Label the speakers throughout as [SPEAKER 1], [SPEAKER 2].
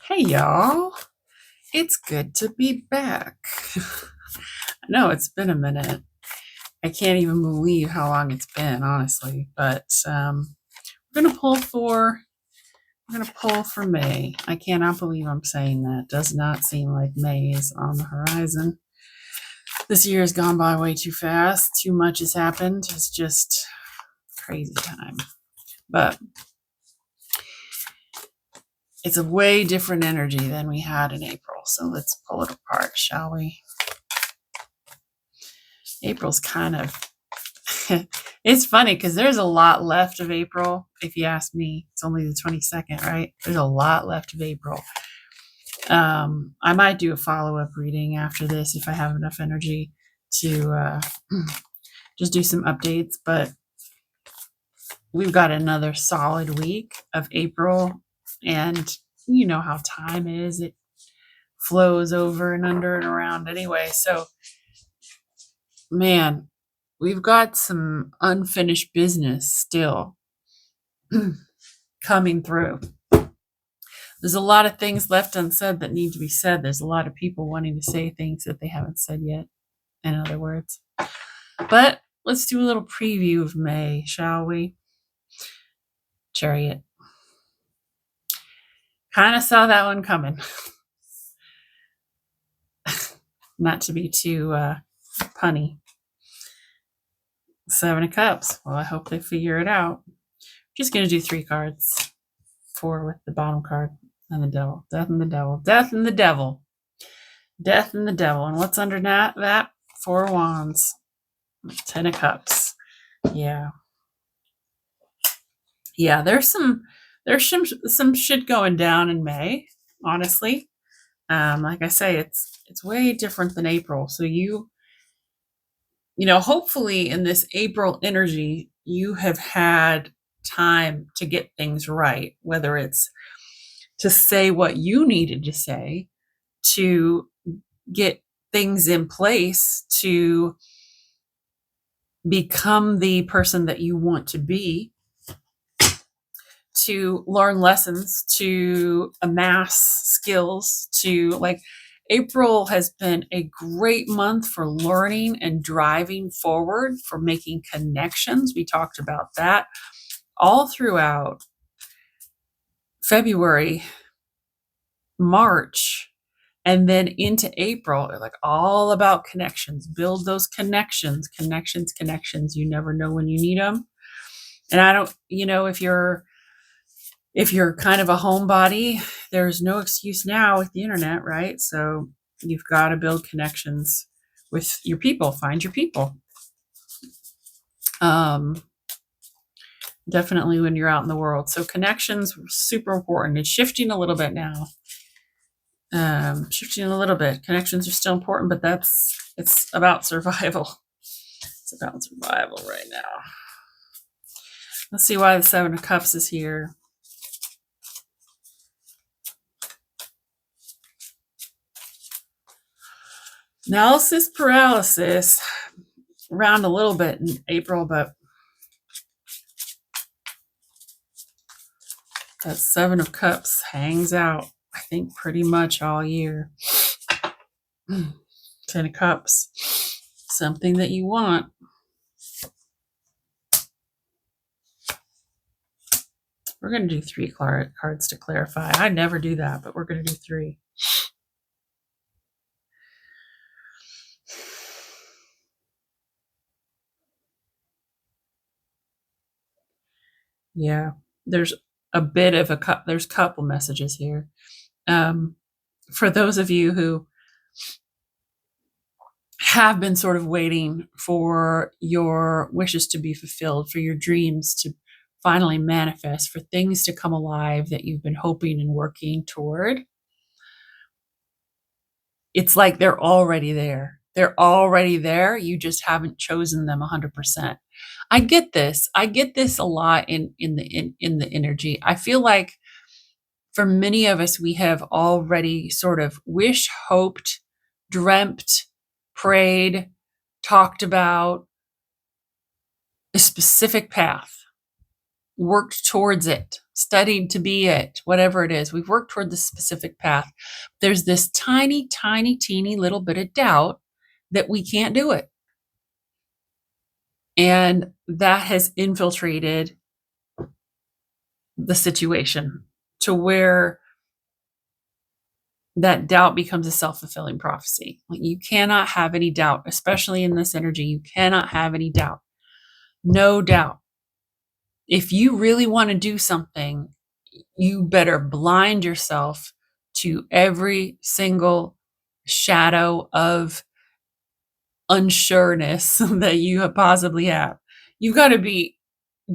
[SPEAKER 1] Hey y'all, it's good to be back. I know it's been a minute. I can't even believe how long it's been, honestly. But we're gonna pull for May. I cannot believe I'm saying that. Does not seem like May is on the horizon. This year has gone by way too fast. Too much has happened. It's just crazy time. But it's a way different energy than we had in April. So let's pull it apart, shall we? April's kind of it's funny because there's a lot left of April. If you ask me, it's only the 22nd, right? There's a lot left of April. I might do a follow-up reading after this if I have enough energy to just do some updates. But we've got another solid week of April, and you know how time is. It flows over and under and around anyway. So, man, we've got some unfinished business still coming through. There's a lot of things left unsaid that need to be said. There's a lot of people wanting to say things that they haven't said yet, in other words. But let's do a little preview of May, shall we? Chariot. Kind of saw that one coming. Not to be too punny. Seven of Cups. Well, I hope they figure it out. Just going to do 3 cards. 4 with the bottom card. And the devil. Death and the devil. Death and the devil. Death and the devil. And what's under that? 4 wands. 10 of Cups. Yeah. Yeah, there's some shit going down in May, honestly. Like I say, it's way different than April. So you know, hopefully in this April energy, you have had time to get things right, whether it's to say what you needed to say, to get things in place to become the person that you want to be, to learn lessons, to amass skills, to like April has been a great month for learning and driving forward, for making connections. We talked about that all throughout February, March, and then into April. Like all about connections. Build those connections. You never know when you need them. And I don't, you know, if you're kind of a homebody, there's no excuse now with the internet, right? So you've got to build connections with your people. Find your people. Definitely when you're out in the world. So connections are super important. It's shifting a little bit now. Connections are still important, but it's about survival. It's about survival right now. Let's see why the 7 of Cups is here. Analysis paralysis around a little bit in April, but that 7 of Cups hangs out, I think, pretty much all year. 10 of Cups, something that you want. We're going to do 3 cards to clarify. I never do that, but we're going to do 3. Yeah, there's a bit of there's a couple messages here. For those of you who have been sort of waiting for your wishes to be fulfilled, for your dreams to finally manifest, for things to come alive that you've been hoping and working toward, it's like they're already there. They're already there. You just haven't chosen them 100%. I get this. I get this a lot in the energy. I feel like for many of us, we have already sort of wished, hoped, dreamt, prayed, talked about a specific path. worked towards it, studied to be it, whatever it is. We've worked toward this specific path. There's this tiny, tiny, teeny little bit of doubt that we can't do it. And that has infiltrated the situation to where that doubt becomes a self-fulfilling prophecy. Like, you cannot have any doubt, especially in this energy. You cannot have any doubt. No doubt. If you really want to do something, you better blind yourself to every single shadow of unsureness that you possibly have. You've got to be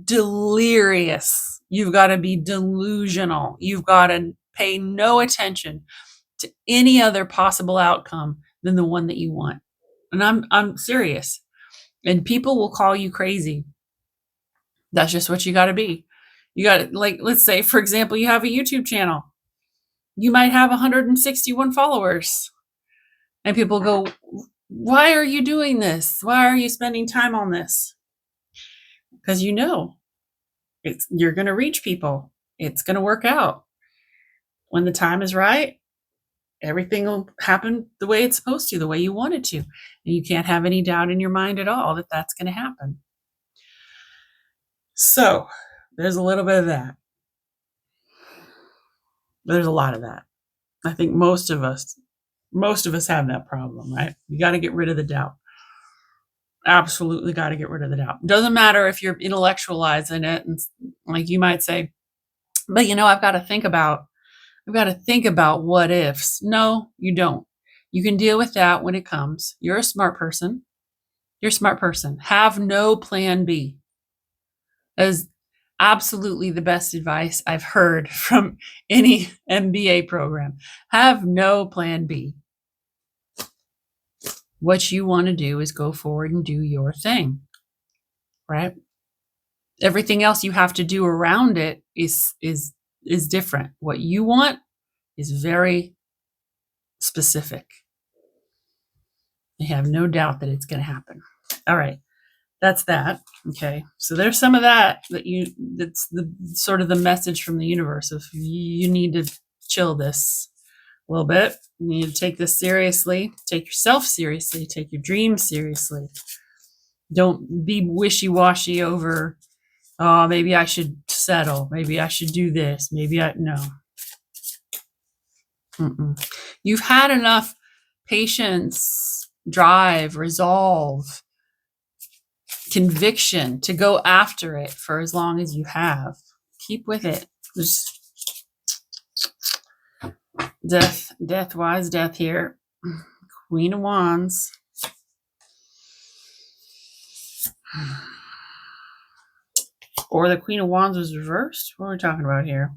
[SPEAKER 1] delirious. You've got to be delusional. You've got to pay no attention to any other possible outcome than the one that you want. And I'm serious. And people will call you crazy. That's just what you got to be. You got to, like, let's say, for example, you have a YouTube channel. You might have 161 followers. And people go, why are you doing this? Why are you spending time on this? Because you know you're going to reach people. It's going to work out. When the time is right, everything will happen the way it's supposed to, the way you want it to. And you can't have any doubt in your mind at all that that's going to happen. So there's a little bit of that. There's a lot of that. I think most of us have that problem, right? You got to get rid of the doubt. Absolutely got to get rid of the doubt. Doesn't matter if you're intellectualizing it, and like you might say, but I've got to think about what ifs. No, you don't. You can deal with that when it comes. You're a smart person. Have no plan B. That is absolutely the best advice I've heard from any MBA program. Have no plan B. What you want to do is go forward and do your thing, right? Everything else you have to do around it is different. What you want is very specific. I have no doubt that it's going to happen. All right. That's that. Okay. So there's some of that's the sort of the message from the universe of you need to chill this a little bit. You need to take this seriously. Take yourself seriously. Take your dreams seriously. Don't be wishy-washy over, oh, maybe I should settle. Maybe I should do this. No. You've had enough patience, drive, resolve, conviction to go after it for as long as you have. Keep with it. There's wise death here. Queen of Wands. Or the Queen of Wands was reversed. What are we talking about here?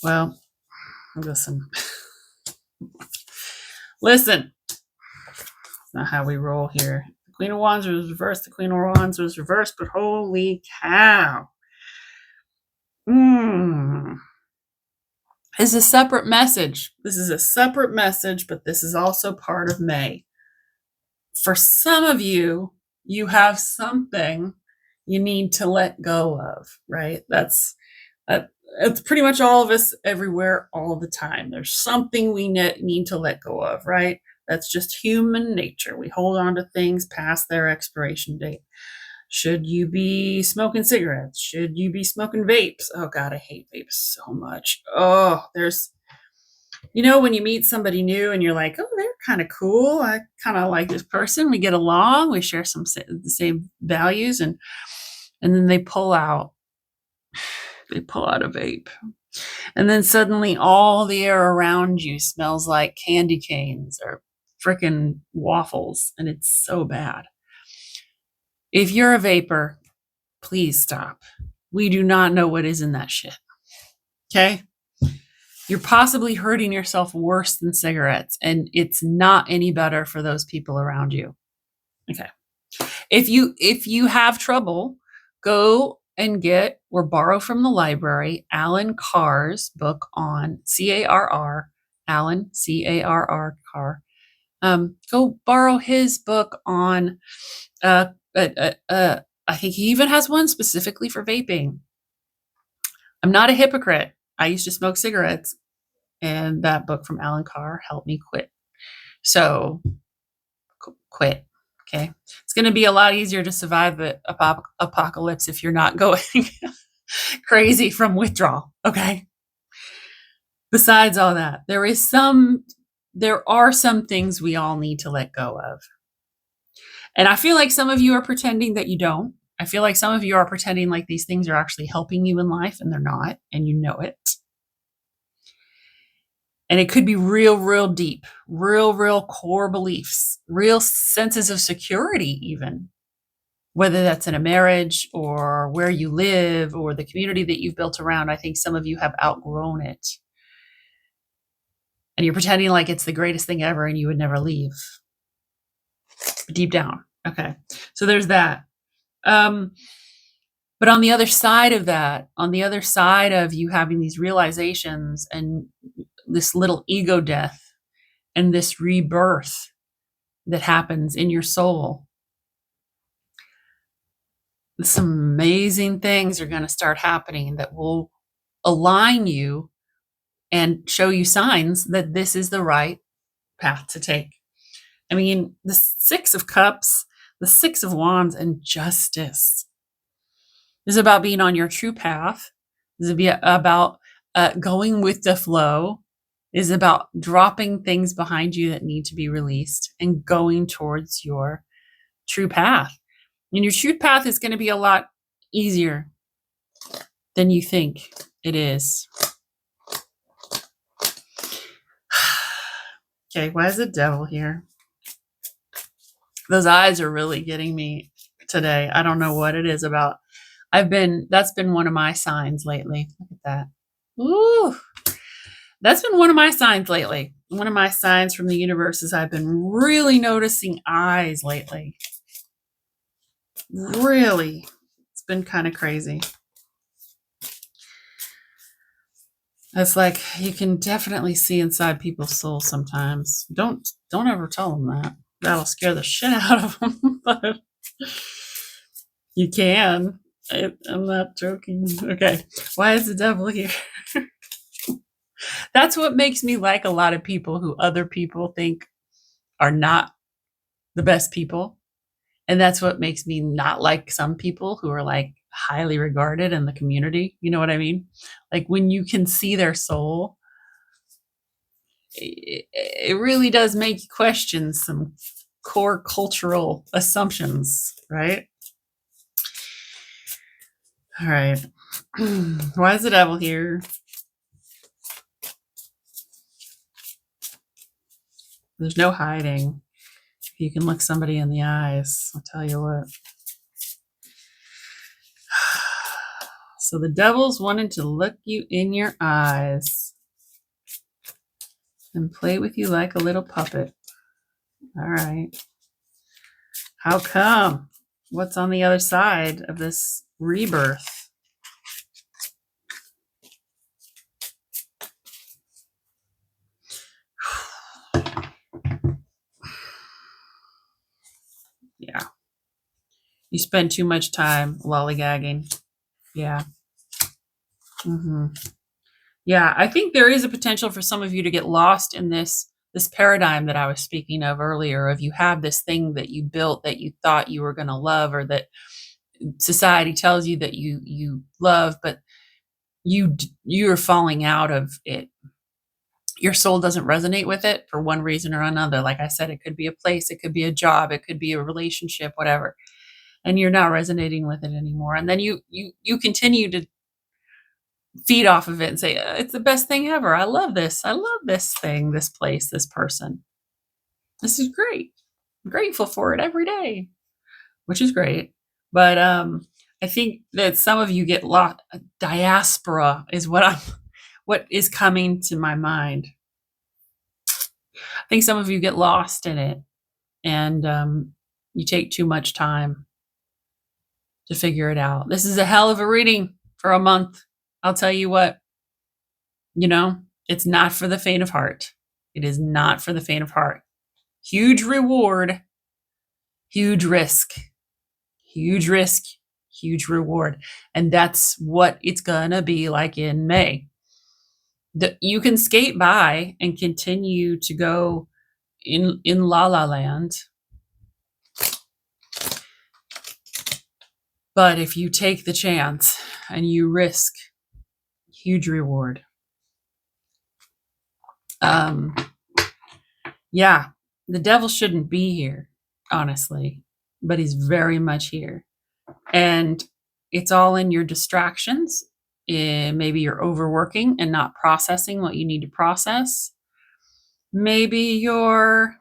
[SPEAKER 1] Well, listen. Listen. That's not how we roll here. The Queen of Wands was reversed. The Queen of Wands was reversed, but holy cow. This is a separate message. This is a separate message, but this is also part of May. For some of you, you have something you need to let go of, right? That's pretty much all of us everywhere all the time. There's something we need to let go of, right? That's just human nature. We hold on to things past their expiration date. Should you be smoking cigarettes? Should you be smoking vapes? Oh God, I hate vapes so much. Oh, there's, when you meet somebody new and you're like, oh, they're kind of cool. I kind of like this person. We get along. We share the same values, and then they pull out a vape. And then suddenly all the air around you smells like candy canes or frickin' waffles. And it's so bad. If you're a vapor, please stop. We do not know what is in that shit. Okay? You're possibly hurting yourself worse than cigarettes, and it's not any better for those people around you. Okay. If you have trouble, go and get or borrow from the library Alan Carr's book on CARR, Alan, CARR, Carr. Go borrow his book on, I think he even has one specifically for vaping. I'm not a hypocrite. I used to smoke cigarettes, and that book from Alan Carr helped me quit. So quit. Okay. It's going to be a lot easier to survive the apocalypse if you're not going crazy from withdrawal. Okay. Besides all that, there are some things we all need to let go of. And I feel like some of you are pretending that you don't. I feel like some of you are pretending like these things are actually helping you in life, and they're not, and you know it. And it could be real deep, real core beliefs, real senses of security, even, whether that's in a marriage or where you live or the community that you've built around. I think some of you have outgrown it. And you're pretending like it's the greatest thing ever and you would never leave. Deep down. Okay. So there's that. But on the other side of that, on the other side of you having these realizations and this little ego death and this rebirth that happens in your soul, some amazing things are going to start happening that will align you and show you signs that this is the right path to take. I mean, the Six of Cups, the Six of Wands, and Justice is about being on your true path. Is about going with the flow. Is about dropping things behind you that need to be released and going towards your true path. And your true path is going to be a lot easier than you think it is. Okay, why is the devil here? Those eyes are really getting me today. I don't know what it is about. That's been one of my signs lately. Look at that. Ooh. That's been one of my signs lately. One of my signs from the universe is I've been really noticing eyes lately. Really. It's been kind of crazy. It's like you can definitely see inside people's souls sometimes. Don't ever tell them that. That'll scare the shit out of them. But you can. I'm not joking. Okay. Why is the devil here? That's what makes me like a lot of people who other people think are not the best people. And that's what makes me not like some people who are like highly regarded in the community. You know what I mean? Like when you can see their soul, it really does make you question some core cultural assumptions, right? All right. Why is the devil here? There's no hiding. If you can look somebody in the eyes, I'll tell you what. So the devil's wanting to look you in your eyes and play with you like a little puppet. All right. How come? What's on the other side of this rebirth? Yeah. You spend too much time lollygagging. Yeah. Yeah, I think there is a potential for some of you to get lost in this paradigm that I was speaking of earlier, of you have this thing that you built that you thought you were going to love, or that society tells you that you love, but you're falling out of it. Your soul doesn't resonate with it for one reason or another. Like I said, it could be a place, it could be a job, it could be a relationship, whatever. And you're not resonating with it anymore. And then you continue to feed off of it and say, it's the best thing ever. I love this. I love this thing, this place, this person. This is great. I'm grateful for it every day, which is great. But I think that some of you get lost. Diaspora is what is coming to my mind. I think some of you get lost in it, and you take too much time to figure it out. This is a hell of a reading for a month. I'll tell you what, it's not for the faint of heart. It is not for the faint of heart. Huge reward, huge risk, huge risk, huge reward. And that's what it's gonna be like in May. You can skate by and continue to go in La La Land. But if you take the chance and you risk huge reward, yeah, the devil shouldn't be here, honestly, but he's very much here. And it's all in your distractions. Maybe you're overworking and not processing what you need to process. Maybe your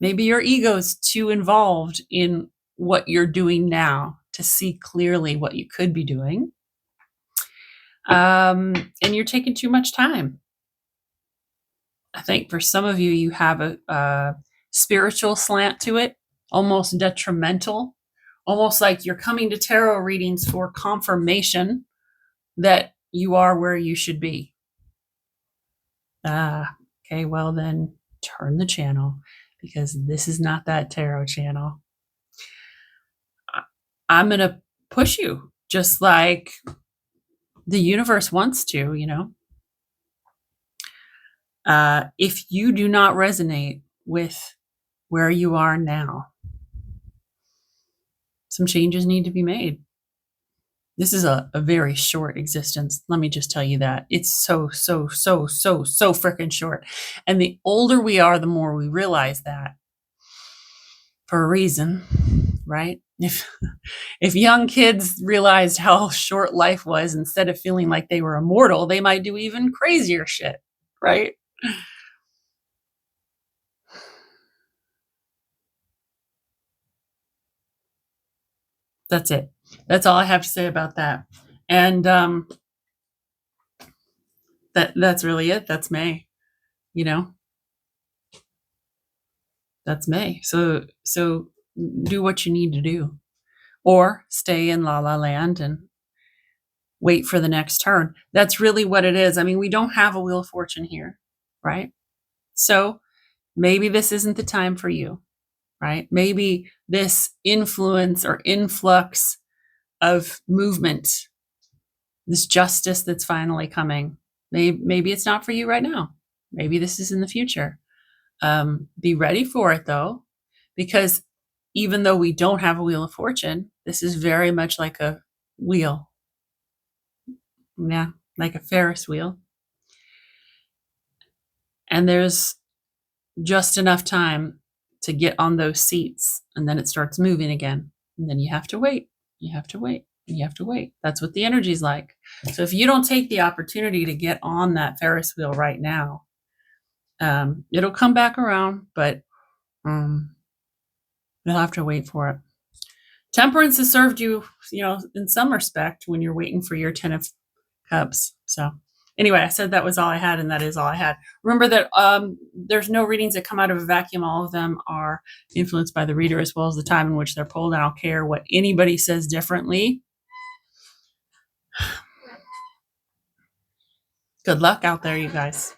[SPEAKER 1] ego's too involved in what you're doing now to see clearly what you could be doing. And you're taking too much time. I think for some of you, you have a spiritual slant to it, almost detrimental, almost like you're coming to tarot readings for confirmation that you are where you should be. Okay, well then turn the channel, because this is not that tarot channel. I'm going to push you just like the universe wants to, if you do not resonate with where you are now, some changes need to be made. This is a very short existence. Let me just tell you that. It's so freaking short. And the older we are, the more we realize that, for a reason, right? If young kids realized how short life was, instead of feeling like they were immortal, they might do even crazier shit, right? That's it. That's all I have to say about that. And that's really it. That's May. That's May. So do what you need to do, or stay in La La Land and wait for the next turn. That's really what it is. I mean, we don't have a Wheel of Fortune here, right? So maybe this isn't the time for you, right? Maybe this influence or influx of movement, this justice that's finally coming, maybe it's not for you right now. Maybe this is in the future. Be ready for it, though, because even though we don't have a Wheel of Fortune, this is very much like a wheel. Yeah, like a Ferris wheel. And there's just enough time to get on those seats, and then it starts moving again. And then you have to wait. You have to wait. You have to wait. That's what the energy's like. So if you don't take the opportunity to get on that Ferris wheel right now, it'll come back around, but you'll have to wait for it. Temperance has served you, in some respect, when you're waiting for your 10 of Cups. So anyway, I said that was all I had, and that is all I had. Remember that there's no readings that come out of a vacuum. All of them are influenced by the reader as well as the time in which they're pulled. I don't care what anybody says differently. Good luck out there, you guys.